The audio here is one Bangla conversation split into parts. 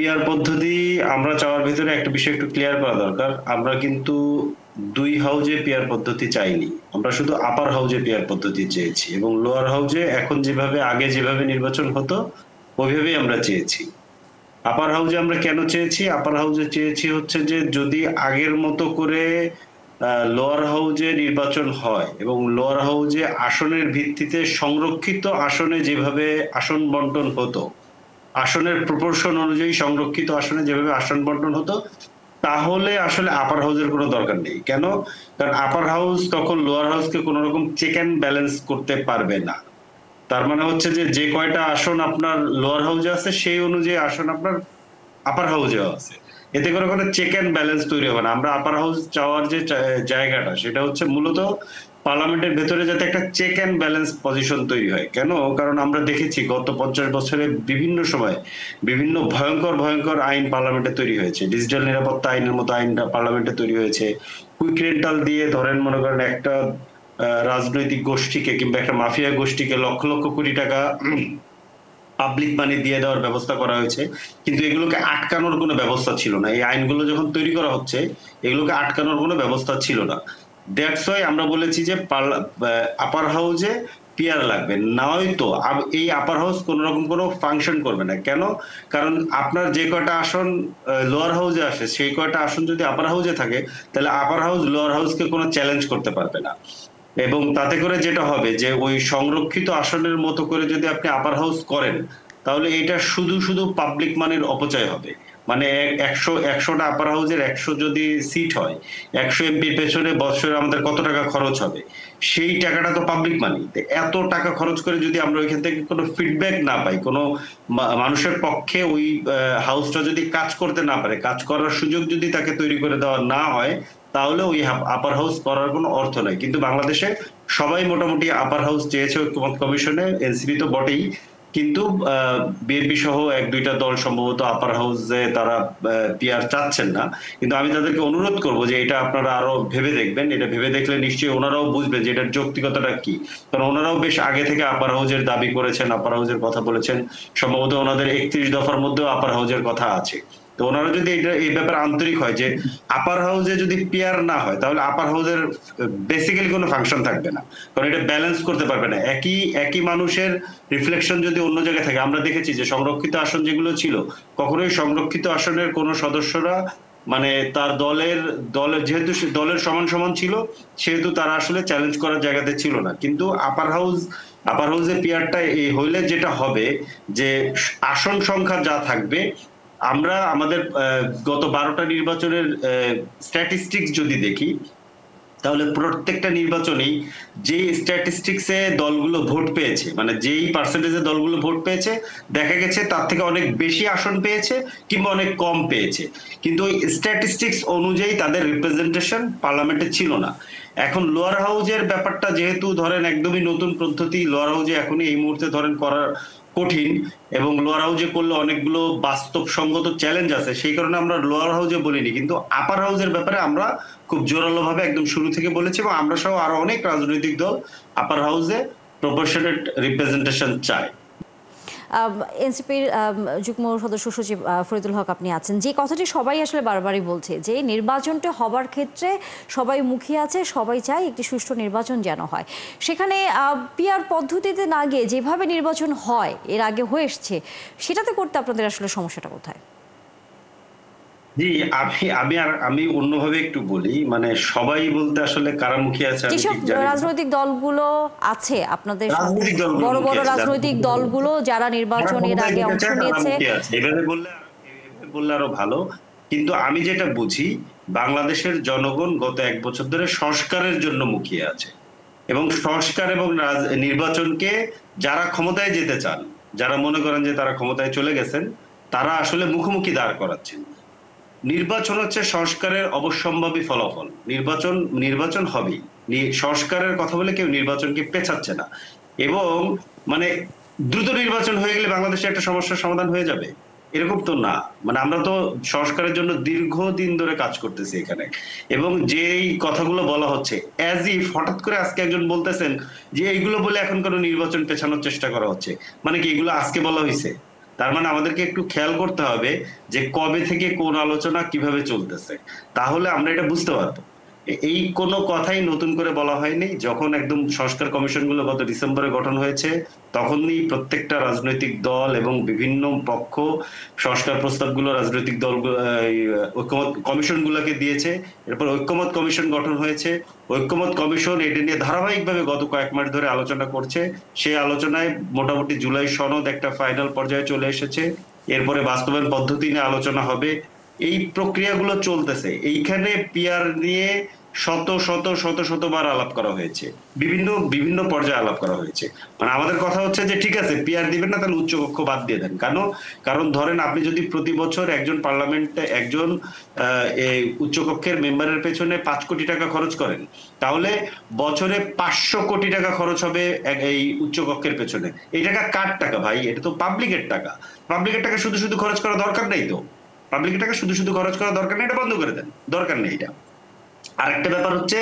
পিআর পদ্ধতি আমরা চাওয়ার ভিতরে একটা বিষয় একটু ক্লিয়ার করা দরকার। আমরা কিন্তু দুই হাউজে পিআর পদ্ধতি চাইনি। আমরা শুধু আপার হাউজে পিআর পদ্ধতি চেয়েছি এবং লোয়ার হাউজে এখন যেভাবে আগে যেভাবে নির্বাচন হতো ওইভাবেই আমরা চেয়েছি। আপার হাউজে আমরা কেন চেয়েছি? আপার হাউজে চেয়েছি হচ্ছে যে যদি আগের মতো করে লোয়ার হাউজে নির্বাচন হয় এবং লোয়ার হাউজে আসনের ভিত্তিতে সংরক্ষিত আসনে যেভাবে আসন বন্টন হতো, আসনের প্রপোর্শন অনুযায়ী সংরক্ষিত আসনে যেভাবে আসন বন্টন হতো, তাহলে আসলে আপার হাউসের কোনো দরকার নেই। কেন? কারণ আপার হাউস তখন লোয়ার হাউসকে কোনো রকম চেক অ্যান্ড ব্যালেন্স করতে পারবে না। তার মানে হচ্ছে যে যে কয়টা আসন আপনার লোয়ার হাউসে আছে সেই অনুযায়ী আসন আপনার আপার হাউসেও আছে। এতে করে কোনো চেক অ্যান্ড ব্যালেন্স তৈরি হবে না। আমরা আপার হাউস চাওয়ার যে জায়গাটা সেটা হচ্ছে মূলত পার্লামেন্টের ভেতরে যাতে একটা চেক অ্যান্ড ব্যালেন্স পজিশন তৈরি হয়। কেন? কারণ আমরা দেখেছি গত 50 বছরে বিভিন্ন সময় বিভিন্ন ভয়ঙ্কর ভয়ঙ্কর আইন পার্লামেন্টে তৈরি হয়েছে। ডিজিটাল নিরাপত্তা আইনের মতো আইন পার্লামেন্টে তৈরি হয়েছে। কুইক রেন্টাল দিয়ে ধরেন মনে করেন একটা রাজনৈতিক গোষ্ঠীকে কিংবা একটা মাফিয়া গোষ্ঠীকে লক্ষ লক্ষ কোটি টাকা পাবলিক মানি দিয়ে দেওয়ার ব্যবস্থা করা হয়েছে, কিন্তু এগুলোকে আটকানোর কোনো ব্যবস্থা ছিল না। এই আইনগুলো যখন তৈরি করা হচ্ছে এগুলোকে আটকানোর কোনো ব্যবস্থা ছিল না। দ্যাটস ওয়াই আমরা বলেছি যে আপার হাউজে পিয়ার লাগবে, নয়তো এই আপার হাউস কোন রকম কোনো ফাংশন করবে না। কেন? কারণ আপনার যে কয়টা আসন লোয়ার হাউসে আসে সেই কয়টা আসন যদি আপার হাউসে থাকে তাহলে আপার হাউস লোয়ার হাউসকে কোনো চ্যালেঞ্জ করতে পারবে না। এবং তাতে করে যেটা হবে যে ওই সংরক্ষিত আসনের মতো করে যদি আপনি আপার হাউস করেন তাহলে এটা শুধু শুধু পাবলিক মানির অপচয় হবে। মানে একশোটা আপার হাউসের 100 যদি সিট হয়, 100 এমপির পেছনে বছরে আমাদের কত টাকা খরচ হবে? সেই টাকাটা তো পাবলিক মানি। এত টাকা খরচ করে যদি আমরা ওইখান থেকে কোনো ফিডব্যাক না পাই, কোনো মানুষের পক্ষে ওই হাউসটা যদি কাজ করতে না পারে, কাজ করার সুযোগ যদি তাকে তৈরি করে দেওয়া না হয়, তাহলে ওই আপার হাউস করার কোনো অর্থ নাই। কিন্তু বাংলাদেশে সবাই মোটামুটি আপার হাউস চেয়েছে ঐক্যমত্য কমিশনে, এনসিপি তো বটেই, কিন্তু বিএনপি সহ এক দুইটা দল সম্ভবত আপার হাউসে তারা পিআর চাচ্ছেন না। কিন্তু আমি তাদেরকে অনুরোধ করব যে এটা আপনারা আরো ভেবে দেখবেন। এটা ভেবে দেখলে নিশ্চয়ই ওনারাও বুঝবেন যে এটার যৌক্তিকতাটা কি। কারণ ওনারাও বেশ আগে থেকে আপার হাউসের দাবি করেছেন, আপার হাউসের কথা বলেছেন। সম্ভবত ওনাদের 31 দফার মধ্যেও আপার হাউসের কথা আছে। তো ওনারা যদি এটা এই ব্যাপারে আন্তরিক হয় যে আপার হাউসে যদি পিয়ার না হয় তাহলে আপার হাউসের বেসিক্যালি কোনো ফাংশন থাকবে না। কারণ এটা ব্যালেন্স করতে পারবে না। একই একই মানুষের রিফ্লেকশন যদি অন্য জায়গায় থাকে, আমরা দেখেছি যে সংরক্ষিত আসন যেগুলো ছিল কখনোই সংরক্ষিত আসনের কোন সদস্যরা মানে তার দলের যেহেতু দলের সমান সমান ছিল সেহেতু তারা আসলে চ্যালেঞ্জ করার জায়গাতে ছিল না। কিন্তু আপার হাউসে পিয়ারটা এই হইলে যেটা হবে যে আসন সংখ্যা যা থাকবে, আমরা আমাদের গত 12টা নির্বাচনের স্ট্যাটিস্টিক্স যদি দেখি তাহলে প্রত্যেকটা নির্বাচনেই যে স্ট্যাটিস্টিক্সে দলগুলো ভোট পেয়েছে, মানে যেই পার্সেন্টেজে দলগুলো ভোট পেয়েছে, দেখা গেছে তার থেকে অনেক বেশি আসন পেয়েছে কিংবা অনেক কম পেয়েছে। কিন্তু ওই স্ট্যাটিস্টিক্স অনুযায়ী তাদের রিপ্রেজেন্টেশন পার্লামেন্টে ছিল না। এখন লোয়ার হাউজের ব্যাপারটা যেহেতু ধরেন একদমই নতুন পদ্ধতি, লোয়ার হাউজে এখনই এই মুহূর্তে ধরেন করার কঠিন এবং লোয়ার হাউজে করলে অনেকগুলো বাস্তবসঙ্গত চ্যালেঞ্জ আছে, সেই কারণে আমরা লোয়ার হাউজে বলিনি। কিন্তু আপার হাউজের ব্যাপারে আমরা খুব জোরালো ভাবে একদম শুরু থেকে বলেছি এবং আমরা সহ আরো অনেক রাজনৈতিক দল আপার হাউসে প্রপোর্শনেট রিপ্রেজেন্টেশন চায়। এনসিপির যুগ্ম সদস্য সচিব ফরিদুল হক আপনি আছেন, যে কথাটি সবাই আসলে বারবারই বলছে যে নির্বাচনটা হবার ক্ষেত্রে সবাই মুখিয়ে আছে, সবাই চায় একটি সুষ্ঠু নির্বাচন যেন হয়। সেখানে পিআর পদ্ধতিতে না গিয়ে যেভাবে নির্বাচন হয় এর আগে হয়ে এসছে সেটাতে করতে আপনাদের আসলে সমস্যাটা কোথায়? জি, আমি অন্যভাবে একটু বলি, মানে সবাই বলতে আসলে কারা মুখিয়ে আছে আমি যেসব ঠিক জানি না। রাজনৈতিক দলগুলো আছে আপনাদের সাথে, রাজনৈতিক দলগুলো বড় বড় মুখিয়ে আছে, রাজনৈতিক দলগুলো যারা যারা নির্বাচনের ক্ষমতায় আগে যেতে অংশ চায় তারা নিয়েছে। মুখিয়ে আছে। এভাবে বললে আরো ভালো। কিন্তু আমি যেটা বুঝি বাংলাদেশের জনগণ গত 1 বছর ধরে সংস্কারের জন্য মুখিয়ে আছে এবং সংস্কার এবং নির্বাচনকে যারা ক্ষমতায় যেতে চান, যারা মনে করেন যে তারা ক্ষমতায় চলে গেছেন, তারা আসলে মুখোমুখি দাঁড় করাচ্ছেন। নির্বাচন হচ্ছে সংস্কারের অবশ্যম্ভাবী ফলাফল। নির্বাচন হবেই। সংস্কারের কথা বলে কেউ নির্বাচনকে পেছাচ্ছে না। এবং মানে দ্রুত নির্বাচন হয়ে গেলে বাংলাদেশে একটা সমস্যার সমাধান হয়ে যাবে এরকম তো না। মানে আমরা তো সংস্কারের জন্য দীর্ঘদিন ধরে কাজ করতেছি এখানে। এবং যেই কথাগুলো বলা হচ্ছে অ্যাজ ইফ হঠাৎ করে আজকে একজন বলতেছেন যে এইগুলো বলে এখন কোনো নির্বাচন পেছানোর চেষ্টা করা হচ্ছে। মানে কি এগুলো আজকে বলা হয়েছে? তার মানে আমাদেরকে একটু খেয়াল করতে হবে যে কবে থেকে কোন আলোচনা কিভাবে চলতেছে, তাহলে আমরা এটা বুঝতে পারবো। এই কোনো কথাই নতুন করে বলা হয়নি। যখন একদম সংস্কার কমিশনগুলো গত ডিসেম্বরে গঠন হয়েছে, তখনই প্রত্যেকটা রাজনৈতিক দল এবং বিভিন্ন পক্ষ সংস্কার প্রস্তাবগুলো রাজনৈতিক দলগুলো ঐক্যমত কমিশনগুলোকে দিয়েছে। এরপর ঐক্যমত কমিশন গঠন হয়েছে। ঐক্যমত কমিশন এটা নিয়ে ধারাবাহিকভাবে গত কয়েক মাস ধরে আলোচনা করছে। সেই আলোচনায় মোটামুটি জুলাই সনদ একটা ফাইনাল পর্যায়ে চলে এসেছে। এরপরে বাস্তবায়ন পদ্ধতি নিয়ে আলোচনা হবে। এই প্রক্রিয়াগুলো চলতেছে। এইখানে পিআর নিয়ে শত শত শত শতবার আলাপ করা হয়েছে, বিভিন্ন বিভিন্ন পর্যায়ে আলাপ করা হয়েছে। মানে আমাদের কথা হচ্ছে যে ঠিক আছে পিআর দিবেন না, তাহলে উচ্চকক্ষ বাদ দিয়ে দেন। কারণ ধরেন আপনি যদি প্রতি বছর একজন পার্লামেন্টে একজন এই উচ্চকক্ষের মেম্বারের পেছনে 5 কোটি টাকা খরচ করেন, তাহলে বছরে 500 কোটি টাকা খরচ হবে এই উচ্চকক্ষের পেছনে। এই টাকা কার টাকা ভাই? এটা তো পাবলিকের টাকা। পাবলিকের টাকা শুধু শুধু খরচ করা দরকার নেই তো। পাবলিকের টাকা শুধু শুধু খরচ করা দরকার নেই, এটা বন্ধ করে দেন, দরকার নেই এটা। আরেকটা ব্যাপার হচ্ছে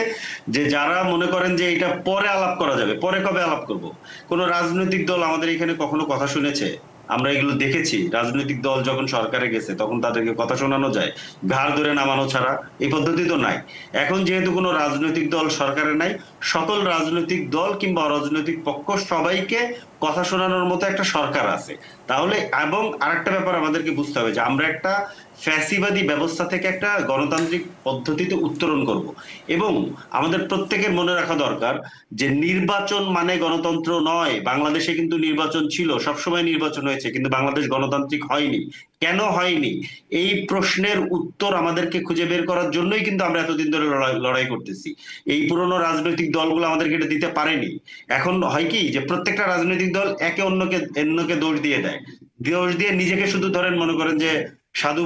যে যারা মনে করেন যে এটা পরে আলাপ করা যাবে, পরে কবে আলাপ করব? কোন রাজনৈতিক দল আমাদের এখানে কখনো কথা শুনেছে? আমরা এগুলো দেখেছি? রাজনৈতিক দল যখন সরকারে গেছে তখন তাদেরকে কথা শোনানো যায়, ঘাড় ধরে নামানো ছাড়া? এই পদ্ধতি তো নাই। এখন যেহেতু কোনো রাজনৈতিক দল সরকারে নাই, সকল রাজনৈতিক দল কিংবা অরাজনৈতিক পক্ষ সবাইকে কথা শোনানোর মতো একটা সরকার আছে। তাহলে এবং আরেকটা ব্যাপার আমাদেরকে বুঝতে হবে যে আমরা একটা ফ্যাসিবাদী ব্যবস্থা থেকে একটা গণতান্ত্রিক পদ্ধতিতে উত্তরণ করব। এবং আমাদের প্রত্যেকের মনে রাখা দরকার যে নির্বাচন মানে গণতন্ত্র নয়। বাংলাদেশে কিন্তু নির্বাচন ছিল, সবসময় নির্বাচন হয়েছে, কিন্তু বাংলাদেশ গণতান্ত্রিক হয়নি। কেন হয়নি? এই প্রশ্নের উত্তর আমাদেরকে খুঁজে বের করার জন্যই কিন্তু আমরা এতদিন ধরে লড়াই করতেছি। এই পুরনো রাজনৈতিক দলগুলো আমাদেরকে এটা দিতে পারেনি। এখন হয় কি যে প্রত্যেকটা রাজনৈতিক দল একে অন্যকে দোষ দিয়ে দেয়, দোষ দিয়ে নিজেকে শুধু ধরেন মনে করেন যে সাধু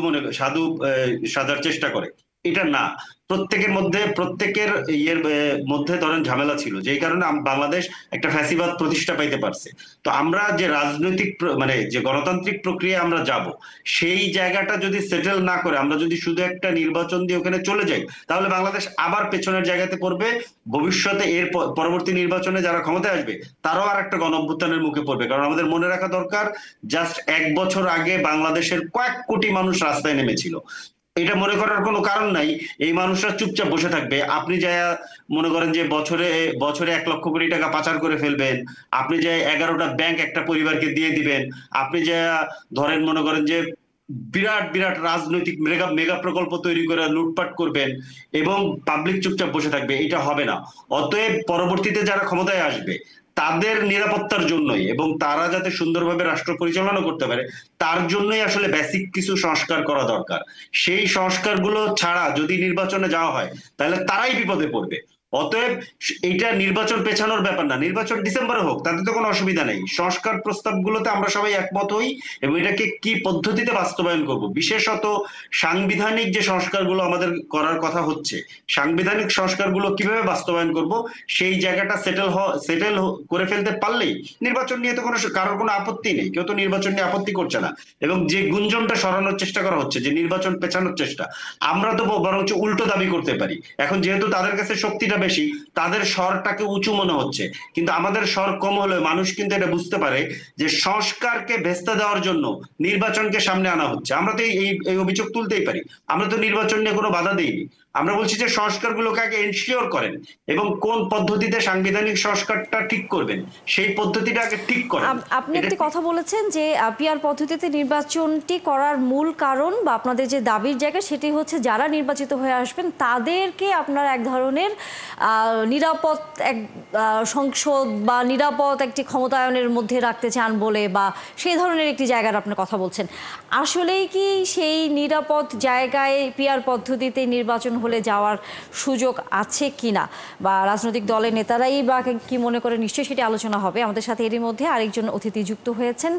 সাজার চেষ্টা করে। এটা না। প্রত্যেকের মধ্যে ধরেন ঝামেলা ছিল, যেই কারণে বাংলাদেশ একটা ফ্যাসিবাদ প্রতিষ্ঠা পাইতে পারছে। তো আমরা যে রাজনৈতিক মানে যে গণতান্ত্রিক প্রক্রিয়া আমরা যাব, সেই জায়গাটা যদি সেটেল না করে আমরা যদি শুধু একটা নির্বাচন দিয়ে ওখানে চলে যাই, তাহলে বাংলাদেশ আবার পেছনের জায়গাতে পড়বে। ভবিষ্যতে এর পরবর্তী নির্বাচনে যারা ক্ষমতায় আসবে তারাও আর একটা গণঅভ্যুত্থানের মুখে পড়বে। কারণ আমাদের মনে রাখা দরকার, জাস্ট 1 বছর আগে বাংলাদেশের কয়েক কোটি মানুষ রাস্তায় নেমেছিল। এটা মনে করার কোনো কারণ নাই এই মানুষরা চুপচাপ বসে থাকবে। আপনি যা মনে করেন যে বছরে বছরে 1 লক্ষ কোটি টাকা পাচার করে ফেলবেন, আপনি যে 11টা ব্যাংক একটা পরিবারকে দিয়ে দিবেন, আপনি যা ধরেন মনে করেন যে বিরাট বিরাট রাজনৈতিক মেগা মেগা প্রকল্প তৈরি করে লুটপাট করবেন এবং পাবলিক চুপচাপ বসে থাকবে, এটা হবে না। অতএব পরবর্তীতে যারা ক্ষমতায় আসবে তাদের নিরাপত্তার জন্যই এবং তারা যাতে সুন্দরভাবে রাষ্ট্র পরিচালনা করতে পারে তার জন্যই আসলে বেসিক কিছু সংস্কার করা দরকার। সেই সংস্কারগুলো ছাড়া যদি নির্বাচনে যাওয়া হয় তাহলে তারাই বিপদে পড়বে। অতএব এইটা নির্বাচন পেছানোর ব্যাপার না, নির্বাচন ডিসেম্বরে হোক, তাতে তো কোনো অসুবিধা নেই। সংস্কার প্রস্তাবগুলোতে আমরা সবাই একমত হই এবং এটাকে কি পদ্ধতিতে বাস্তবায়ন করব, বিশেষত সাংবিধানিক যে সংস্কারগুলো আমাদের করার কথা হচ্ছে, সাংবিধানিক সংস্কারগুলো কিভাবে বাস্তবায়ন করব সেই জায়গাটা সেটেল করে ফেলতে পারলেই নির্বাচন নিয়ে তো কারোর কোনো আপত্তি নেই। কেউ তো নির্বাচন নিয়ে আপত্তি করছে না। এবং যে গুঞ্জনটা সরানোর চেষ্টা করা হচ্ছে যে নির্বাচন পেছানোর চেষ্টা, আমরা তো বরঞ্চ উল্টো দাবি করতে পারি। এখন যেহেতু তাদের কাছে শক্তিটা বেশি, তাদের স্বরটাকে উঁচু মনে হচ্ছে, কিন্তু আমাদের স্বর কম হলে মানুষ কিন্তু এটা বুঝতে পারে যে সংস্কারকে ভেস্তে দেওয়ার জন্য নির্বাচনকে সামনে আনা হচ্ছে। আমরা তো এই অভিযোগ তুলতেই পারি। আমরা তো নির্বাচন নিয়ে কোনো বাধা দিইনি। আমরা বলছি যে সংস্কারগুলোকে আগে এনশিওর করেন এবং কোন পদ্ধতিতে সাংবিধানিক সংস্কারটা ঠিক করবেন সেই পদ্ধতিটা আগে ঠিক করেন। আপনি একটি কথা বলেছেন যে পিআর পদ্ধতিতে নির্বাচনটি করার মূল কারণ বা আপনাদের যে দাবির জায়গা সেটি হচ্ছে যারা নির্বাচিত হয়ে আসবেন তাদেরকে আপনার এক ধরনের নিরাপদ এক সংসদ বা নিরাপদ একটি ক্ষমতায়নের মধ্যে রাখতে চান বলে, বা সেই ধরনের একটি জায়গার আপনার কথা বলছেন। আসলেই কি সেই নিরাপদ জায়গায় পিআর পদ্ধতিতে নির্বাচন হলে যাওয়ার সুযোগ আছে কিনা, বা রাজনৈতিক দলের নেতারাই বা কি মনে করে, নিশ্চয়ই সেটি আলোচনা হবে। আমাদের সাথে এরই মধ্যে আরেকজন অতিথি যুক্ত হয়েছেন,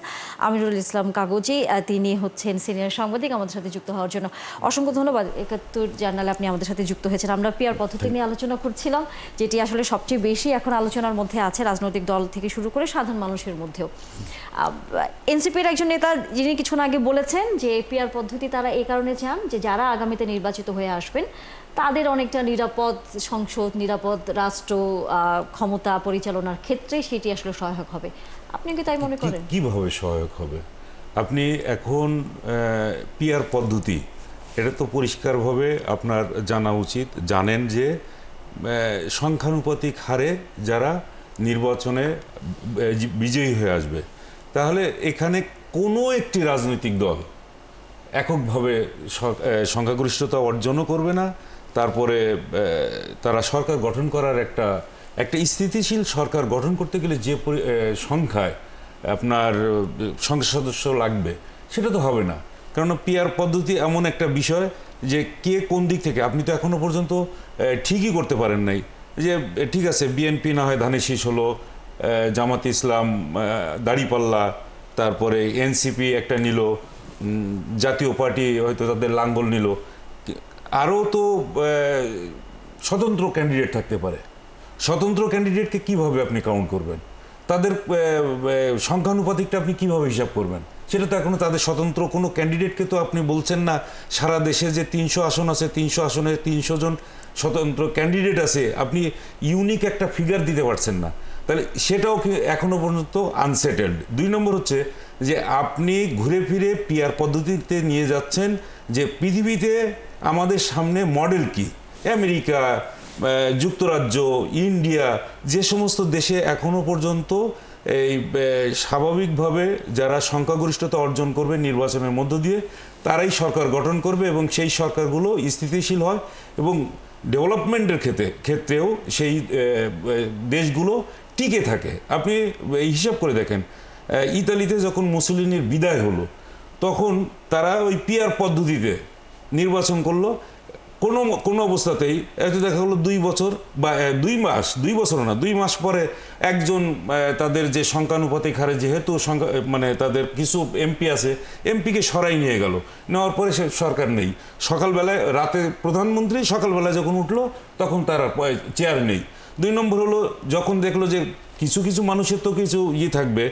আমিরুল ইসলাম কাগজি। তিনি হচ্ছেন সিনিয়র সাংবাদিক। আমাদের সাথে যুক্ত হওয়ার জন্য অসংখ্য ধন্যবাদ। 71 জার্নালে আপনি আমাদের সাথে যুক্ত হয়েছেন। আমরা পিআর পদ্ধতি নিয়ে আলোচনা করছিলাম, যেটি আসলে সবচেয়ে বেশি এখন আলোচনার মধ্যে আছে রাজনৈতিক দল থেকে শুরু করে সাধারণ মানুষের মধ্যেও। এনসিপির একজন নেতা যিনি কিছুক্ষণ আগে বলেছেন যে পিআর পদ্ধতি তারা এই কারণে চান যে যারা আগামীতে নির্বাচিত হয়ে আসবেন তাদের অনেকটা নিরাপদ সংসদ, নিরাপদ রাষ্ট্র ক্ষমতা পরিচালনার ক্ষেত্রে সেটি আসলে সহায়ক হবে। আপনি কি তাই মনে করেন? কিভাবে সহায়ক হবে? আপনি এখন পিআর পদ্ধতি, এটা তো পরিষ্কারভাবে আপনার জানা উচিত, জানেন যে সংখ্যানুপাতিক হারে যারা নির্বাচনে বিজয়ী হয়ে আসবে, তাহলে এখানে কোনো একটি রাজনৈতিক দল এককভাবে সংখ্যাগরিষ্ঠতা অর্জনও করবে না। তারপরে তারা সরকার গঠন করার একটা স্থিতিশীল সরকার গঠন করতে গেলে যে সংখ্যায় আপনার সংসদ সদস্য লাগবে সেটা তো হবে না। কারণ পিআর পদ্ধতি এমন একটা বিষয় যে কে কোন দিক থেকে, আপনি তো এখনো পর্যন্ত ঠিকই করতে পারেন নাই যে ঠিক আছে বিএনপি না হয় ধানের শীষ হলো, জামাত ইসলাম, দাড়িপাল্লা, তারপরে এনসিপি একটা নিল, জাতীয় পার্টি হয়তো তাদের লাঙ্গল নিল, আরও তো স্বতন্ত্র ক্যান্ডিডেট থাকতে পারে। স্বতন্ত্র ক্যান্ডিডেটকে কিভাবে আপনি কাউন্ট করবেন? তাদের সংখ্যানুপাতিকটা আপনি কিভাবে হিসাব করবেন? সেটা তো এখনো তাদের স্বতন্ত্র কোনো ক্যান্ডিডেটকে তো আপনি বলছেন না সারা দেশে যে 300 আসন আছে 300 আসনে 300 জন স্বতন্ত্র ক্যান্ডিডেট আছে, আপনি ইউনিক একটা ফিগার দিতে পারছেন না। তাহলে সেটাও এখনো পর্যন্ত আনসেটেলড। 2 নম্বর হচ্ছে যে আপনি ঘুরে ফিরে পিআর পদ্ধতিতে নিয়ে যাচ্ছেন যে পৃথিবীতে আমাদের সামনে মডেল কি, আমেরিকা, যুক্তরাজ্য, ইন্ডিয়া, যে সমস্ত দেশে এখনো পর্যন্ত এই স্বাভাবিকভাবে যারা সংখ্যাগরিষ্ঠতা অর্জন করবে নির্বাচনের মধ্য দিয়ে তারাই সরকার গঠন করবে এবং সেই সরকারগুলো স্থিতিশীল হয় এবং ডেভেলপমেন্টের ক্ষেত্রেও সেই দেশগুলো টিকে থাকে। আপনি এই হিসাব করে দেখেন, ইতালিতে যখন মুসোলিনির বিদায় হলো তখন তারা ওই পিআর পদ্ধতিতে নির্বাচন করলো। কোনো অবস্থাতেই একটু দেখা গেলো 2 বছর বা 2 মাস, 2 বছর না 2 মাস পরে একজন তাদের যে সংখ্যানুপাতিক হারে যেহেতু মানে তাদের কিছু এমপি আছে, এমপিকে সরাই নিয়ে গেল, নেওয়ার পরে সে সরকার নেই। সকালবেলায় রাতে প্রধানমন্ত্রী সকালবেলায় যখন উঠলো তখন তার চেয়ার নেই। 2 নম্বর হলো যখন দেখলো যে কিছু কিছু মানুষের তো কিছু থাকবে,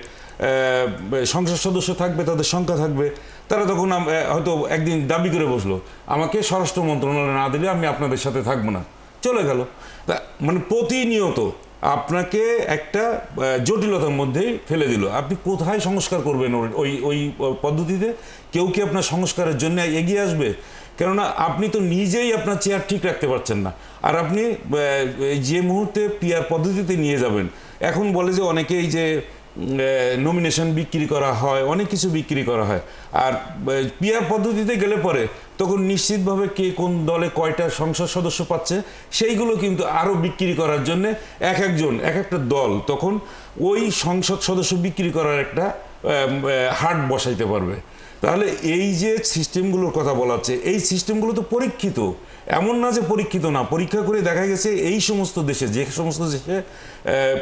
সংসদ সদস্য থাকবে, তাদের সংখ্যা থাকবে, তারা তখন হয়তো একদিন দাবি করে বসলো আমাকে স্বরাষ্ট্র মন্ত্রণালয় না দিলে আমি আপনাদের সাথে থাকবো না, চলে গেল। মানে প্রতিনিয়ত আপনাকে একটা জটিলতার মধ্যেই ফেলে দিল। আপনি কোথায় সংস্কার করবেন ওই ওই পদ্ধতিতে? কেউ কি আপনার সংস্কারের জন্য এগিয়ে আসবে? কেননা আপনি তো নিজেই আপনার চেয়ার ঠিক রাখতে পারছেন না। আর আপনি যে মুহূর্তে পিআর পদ্ধতিতে নিয়ে যাবেন, এখন বলে যে অনেকেই যে নমিনেশন বিক্রি করা হয়, অনেক কিছু বিক্রি করা হয়, আর পিআর পদ্ধতিতে গেলে পরে তখন নিশ্চিতভাবে কে কোন দলে কয়টা সংসদ সদস্য পাচ্ছে সেইগুলো কিন্তু আরও বিক্রি করার জন্য এক একটা দল তখন ওই সংসদ সদস্য বিক্রি করার একটা হাট বসাইতে পারবে। তাহলে এই যে সিস্টেমগুলোর কথা বলা হচ্ছে, এই সিস্টেমগুলো তো পরীক্ষিত, এমন না যে পরীক্ষিত না। পরীক্ষা করে দেখা গেছে এই সমস্ত দেশে, যে সমস্ত দেশে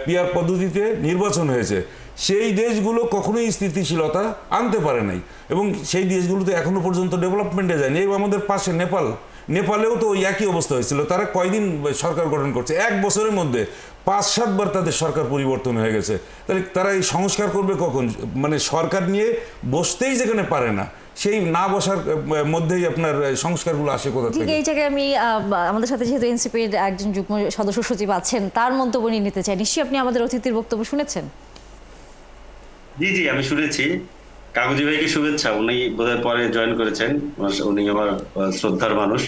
পিআর পদ্ধতিতে নির্বাচন হয়েছে, সেই দেশগুলো কখনোই স্থিতিশীলতা আনতে পারে নাই এবং সেই দেশগুলোতে এখনো পর্যন্ত ডেভেলপমেন্টে যায়নি। এবং আমাদের পাশে নেপালেও তো একই অবস্থা হয়েছিল। তারা কয়দিন সরকার গঠন করছে, 1 বছরের মধ্যে 5-7 বার তাদের সরকার পরিবর্তন হয়ে গেছে। তাহলে তারা এই সংস্কার করবে কখন? মানে সরকার নিয়ে বসতেই যেখানে পারে না, সেই না বসার মধ্যেই আপনার সংস্কারগুলো আসে কোথা থেকে? ঠিক এই জায়গায় আমি আমাদের সাথে যেহেতু এনসিপির একজন যুগ্ম সদস্য সচিব আছেন, তার মন্তব্য নিয়ে নিতে চাই। নিশ্চয়ই আপনি আমাদের অতিথির বক্তব্য শুনেছেন। জি জি, আমি শুনেছি। কাগজি ভাইকে শুভেচ্ছা, উনি বোধহয় পরে জয়েন করেছেন, উনি আমার শ্রদ্ধার মানুষ।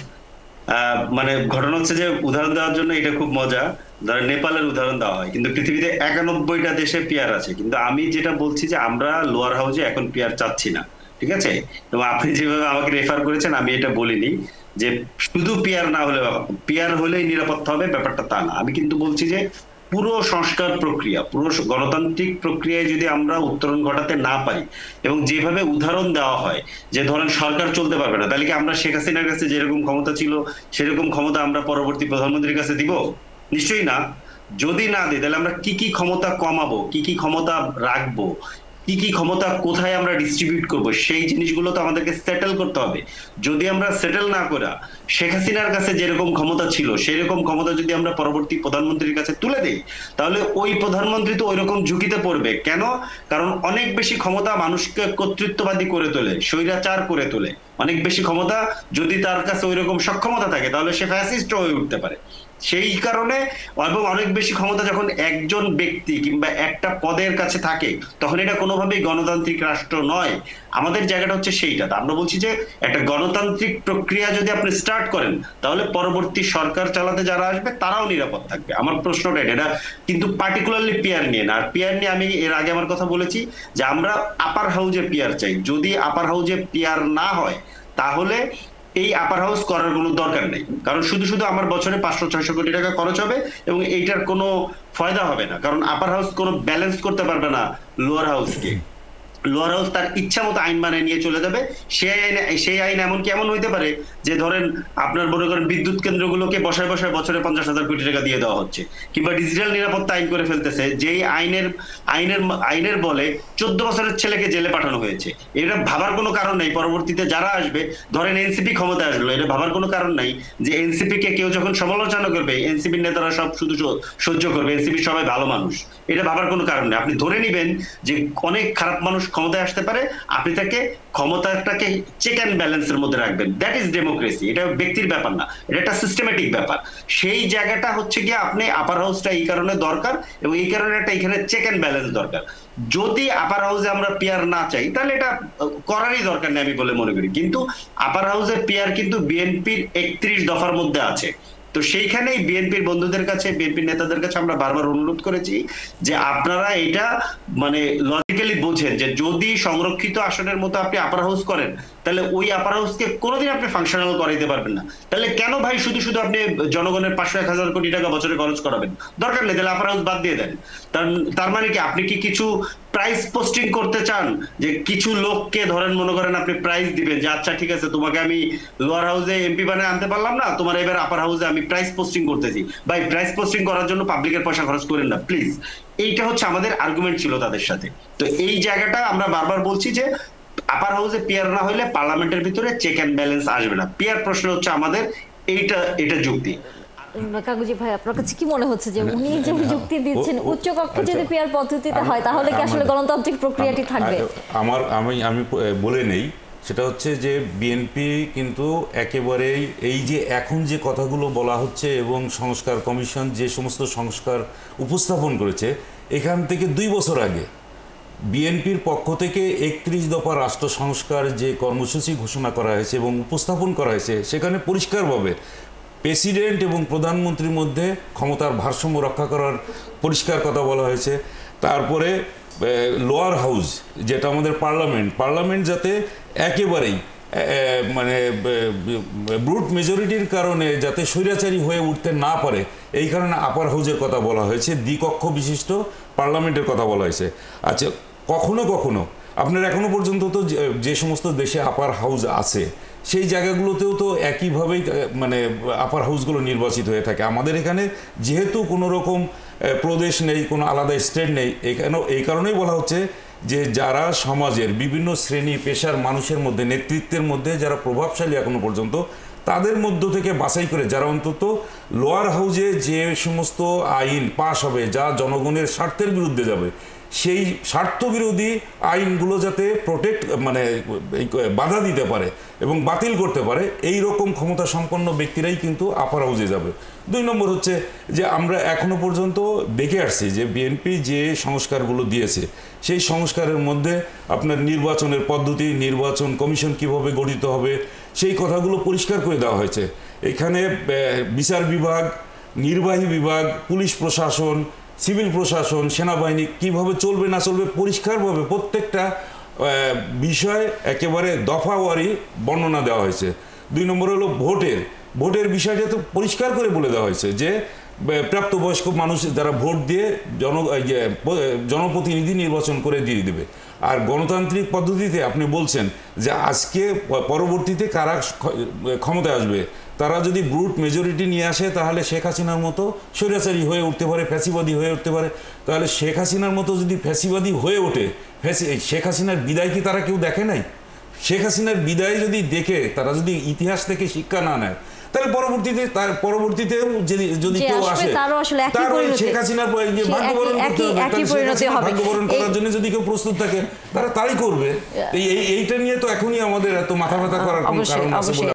মানে ঘটনা হচ্ছে যে উদাহরণ দেওয়ার জন্য এটা খুব মজা, ধরেন নেপালের উদাহরণ দেওয়া হয়, কিন্তু পৃথিবীতে 91টা দেশে পিআর আছে। কিন্তু আমি যেটা বলছি যে আমরা লোয়ার হাউসে এখন পিআর চাচ্ছি না, ঠিক আছে? এবং আপনি যেভাবে আমাকে রেফার করেছেন, আমি এটা বলিনি যে শুধু পিআর না হলে, পিআর হলেই নিরাপত্তা হবে, ব্যাপারটা তা না। আমি কিন্তু বলছি যে পুরো সংস্কার প্রক্রিয়া, পুরো গণতান্ত্রিক প্রক্রিয়ায় যদি আমরা উত্তরণ ঘটাতে না পারি, এবং যেভাবে উদাহরণ দেওয়া হয় যে ধরেন সরকার চলতে পারবে না, তাহলে কি আমরা শেখ হাসিনার কাছে যেরকম ক্ষমতা ছিল সেরকম ক্ষমতা আমরা পরবর্তী প্রধানমন্ত্রীর কাছে দিব? নিশ্চয়ই না। যদি না দিই, তাহলে আমরা কি কি ক্ষমতা কমাবো, কি কি ক্ষমতা রাখবো, কি কি ক্ষমতা কোথায় আমরা ডিস্ট্রিবিউট করব, সেই জিনিসগুলো তো আমাদেরকে সেটেল করতে হবে। যদি আমরা সেটেল না করা শেখ হাসিনার কাছে যেরকম ক্ষমতা ছিল সেরকম ক্ষমতা যদি আমরা পরবর্তী প্রধানমন্ত্রীর কাছে তুলে দিই, তাহলে ওই প্রধানমন্ত্রী তো ওই রকম ঝুঁকিতে পড়বে। কেন? কারণ অনেক বেশি ক্ষমতা মানুষকে কর্তৃত্ববাদী করে তোলে, স্বৈরাচার করে তোলে। অনেক বেশি ক্ষমতা যদি তার কাছে ওই রকম সক্ষমতা থাকে, তাহলে সে ফ্যাসিস্ট হয়ে উঠতে পারে। সেই কারণে এবং অনেক বেশি ক্ষমতা যখন একজন ব্যক্তি কিংবা একটা পদের কাছে থাকে, তখন এটা কোনোভাবেই গণতান্ত্রিক রাষ্ট্র নয়। আমাদের জায়গাটা হচ্ছে সেইটা। আমরা বলছি যে একটা গণতান্ত্রিক প্রক্রিয়া যদি আপনি স্টার্ট করেন, তাহলে পরবর্তী সরকার চালাতে যারা আসবে তারাও নিরাপদ থাকবে। আমার প্রশ্নটা এটা কিন্তু পার্টিকুলারলি পিয়ার নিয়ে না। আর পিয়ার নিয়ে আমি এর আগে আমার কথা বলেছি যে আমরা আপার হাউজে পিয়ার চাই। যদি আপার হাউজে পিয়ার না হয়, তাহলে এই আপার হাউস করার কোনো দরকার নেই। কারণ শুধু শুধু আমার বছরে 500-600 কোটি টাকা খরচ হবে এবং এইটার কোনো ফায়দা হবে না। কারণ আপার হাউস কোনো ব্যালেন্স করতে পারবে না লোয়ার হাউসকে। লোয়ার হাউস তার ইচ্ছা মতো আইন বানিয়ে নিয়ে চলে যাবে। সেই আইন এমনকি এমন হইতে পারে যে ধরেন আপনার মনে করেন বিদ্যুৎ কেন্দ্রগুলোকে বসায় বসায় বছরে 50,000 কোটি টাকা দিয়ে দেওয়া হচ্ছে, কিংবা ডিজিটাল নিরাপত্তা আইন করে ফেলতেছে, যেই আইনের বলে 14 বছরের ছেলেকে জেলে পাঠানো হয়েছে। এটা ভাবার কোনো কারণ নেই পরবর্তীতে যারা আসবে, ধরেন এনসিপি ক্ষমতায় আসলো, এটা ভাবার কোনো কারণ নাই যে এনসিপি কে কেউ যখন সমালোচনা করবে এনসিপির নেতারা সব শুধু সহ্য করবে, এনসিপি সবাই ভালো মানুষ। এটা ভাবার কোনো কারণ নেই। আপনি ধরে নিবেন যে অনেক খারাপ মানুষ ক্ষমতায় আসতে পারে, আপনি তাকে ক্ষমতাটাকে চেক অ্যান্ড ব্যালেন্সের মধ্যে রাখবেন। That is democracy. এটা ব্যক্তির ব্যাপার না, এটা একটা সিস্টেমেটিক ব্যাপার। সেই জায়গাটা হচ্ছে গিয়ে আপনি আপার হাউসটা এই কারণে দরকার, এবং এই কারণে একটা এখানে চেক অ্যান্ড ব্যালেন্স দরকার। যদি আপার হাউসে আমরা পিয়ার না চাই, তাহলে এটা করারই দরকার নেই আমি বলে মনে করি। কিন্তু আপার হাউসে পিয়ার কিন্তু বিএনপির 31 দফার মধ্যে আছে। তো সেইখানেই বিএনপির বন্ধুদের কাছে, বিএনপির নেতাদের কাছে আমরা বারবার অনুরোধ করেছি যে আপনারা এটা মানে লজিক্যালি বোঝেন যে যদি সংরক্ষিত আসনের মতো আপনি আপার হাউস করেন, তাহলে ওই আপার হাউসকে কোনোদিন আপনি ফাংশনাল করাইতে পারবেন না। তাহলে কেন ভাই শুধু শুধু আপনি জনগণের 500-1000 কোটি টাকা বছরে খরচ করাবেন? দরকার নেই, তাহলে আপার হাউস বাদ দিয়ে দেন। তার মানে কি আপনি কি কিছু প্রাইস পোস্টিং করতে চান? যে কিছু লোককে ধরেন মনে করেন আপনি প্রাইস দিবেন যে আচ্ছা ঠিক আছে, তোমাকে আমি লোয়ার হাউসে এমপি বানায় আনতে পারলাম না, তোমার এবার আপার হাউসে আমি প্রাইস পোস্টিং করতেছি। ভাই প্রাইস পোস্টিং করার জন্য পাবলিকের পয়সা খরচ করেন না প্লিজ। এইটা হচ্ছে আমাদের আর্গুমেন্ট ছিল তাদের সাথে। তো এই জায়গাটা আমরা বারবার বলছি যে আপার হাউসে পিয়ার না হলে পার্লামেন্টের ভিতরে চেক অ্যান্ড ব্যালেন্স আসবে না। পিয়ার প্রশ্ন হচ্ছে আমাদের এটা যুক্তি। কাগুজি ভাই, আপনার কাছে কি মনে হচ্ছে যে উনি যে যুক্তি দিচ্ছেন উচ্চ কক্ষে যদি পিয়ার পদ্ধতিতে হয়, তাহলে কি আসলে গণতান্ত্রিক প্রক্রিয়াটি থাকবে? আমি বলে নেই, সেটা হচ্ছে যে বিএনপি কিন্তু একেবারেই এই যে এখন যে কথাগুলো বলা হচ্ছে এবং সংস্কার কমিশন যে সমস্ত সংস্কার উপস্থাপন করেছে, এখান থেকে 2 বছর আগে বিএনপির পক্ষ থেকে 31 দফা রাষ্ট্র সংস্কার যে কর্মসূচি ঘোষণা করা হয়েছে এবং উপস্থাপন করা হয়েছে, সেখানে পরিষ্কারভাবে প্রেসিডেন্ট এবং প্রধানমন্ত্রীর মধ্যে ক্ষমতার ভারসাম্য রক্ষা করার পরিষ্কার কথা বলা হয়েছে। তারপরে লোয়ার হাউস যেটা আমাদের পার্লামেন্ট যাতে একেবারেই মানে ব্রুট মেজরিটির কারণে যাতে স্বৈরাচারী হয়ে উঠতে না পারে, এই কারণে আপার হাউসের কথা বলা হয়েছে, দ্বিকক্ষ বিশিষ্ট পার্লামেন্টের কথা বলা হয়েছে। আচ্ছা, কখনো কখনো আপনার এখনো পর্যন্ত তো যে সমস্ত দেশে আপার হাউস আছে সেই জায়গাগুলোতেও তো একইভাবেই মানে আপার হাউসগুলো নির্বাচিত হয়ে থাকে। আমাদের এখানে যেহেতু কোনো রকম প্রদেশ নেই, কোনো আলাদা স্টেট নেই, এই কারণেই বলা হচ্ছে যে যারা সমাজের বিভিন্ন শ্রেণী পেশার মানুষের মধ্যে, নেতৃত্বের মধ্যে যারা প্রভাবশালী এখনো পর্যন্ত, তাদের মধ্য থেকে বাছাই করে যারা অন্তত লোয়ার হাউসে যে সমস্ত আইন পাশ হবে যা জনগণের স্বার্থের বিরুদ্ধে যাবে, সেই স্বার্থবিরোধী আইনগুলো যাতে মানে বাধা দিতে পারে এবং বাতিল করতে পারে, এই রকম ক্ষমতা সম্পন্ন ব্যক্তিরাই কিন্তু আপার হাউসে যাবে। 2 নম্বর হচ্ছে যে আমরা এখনো পর্যন্ত দেখে আসছি যে বিএনপি যে সংস্কারগুলো দিয়েছে, সেই সংস্কারের মধ্যে আপনার নির্বাচনের পদ্ধতি, নির্বাচন কমিশন কিভাবে গঠিত হবে, সেই কথাগুলো পরিষ্কার করে দেওয়া হয়েছে। এখানে বিচার বিভাগ, নির্বাহী বিভাগ, পুলিশ প্রশাসন, সিভিল প্রশাসন, সেনাবাহিনী কিভাবে চলবে না চলবে পরিষ্কারভাবে প্রত্যেকটা বিষয় একেবারে দফাওয়ারি বর্ণনা দেওয়া হয়েছে। 2 নম্বর হলো ভোটের বিষয়টা তো পরিষ্কার করে বলে দেওয়া হয়েছে যে প্রাপ্তবয়স্ক মানুষ যারা ভোট দিয়ে জনপ্রতিনিধি নির্বাচন করে দিয়ে দেবে। আর গণতান্ত্রিক পদ্ধতিতে আপনি বলছেন যে আজকে পরবর্তীতে কারা ক্ষমতায় আসবে, তারা যদি ব্রুট মেজরিটি নিয়ে আসে তাহলে শেখ হাসিনার মতো স্বৈরাচারী হয়ে উঠতে পারে, ফ্যাসিবাদী হয়ে উঠতে পারে। তাহলে শেখ হাসিনার মতো যদি ফ্যাসিবাদী হয়ে ওঠে, শেখ হাসিনার বিদায় কি তারা কেউ দেখে নাই? শেখ হাসিনার বিদায় যদি দেখে তারা যদি ইতিহাস থেকে শিক্ষা না নেয়, তাহলে পরবর্তীতেও যদি কেউ আসে তার শেখ হাসিনার ভাগ্যবরণ করার জন্য যদি কেউ প্রস্তুত থাকে তারা তাই করবে। এইটা নিয়ে তো এখনই আমাদের এত মাথা ব্যথা করার কোনো কারণ আছে বলে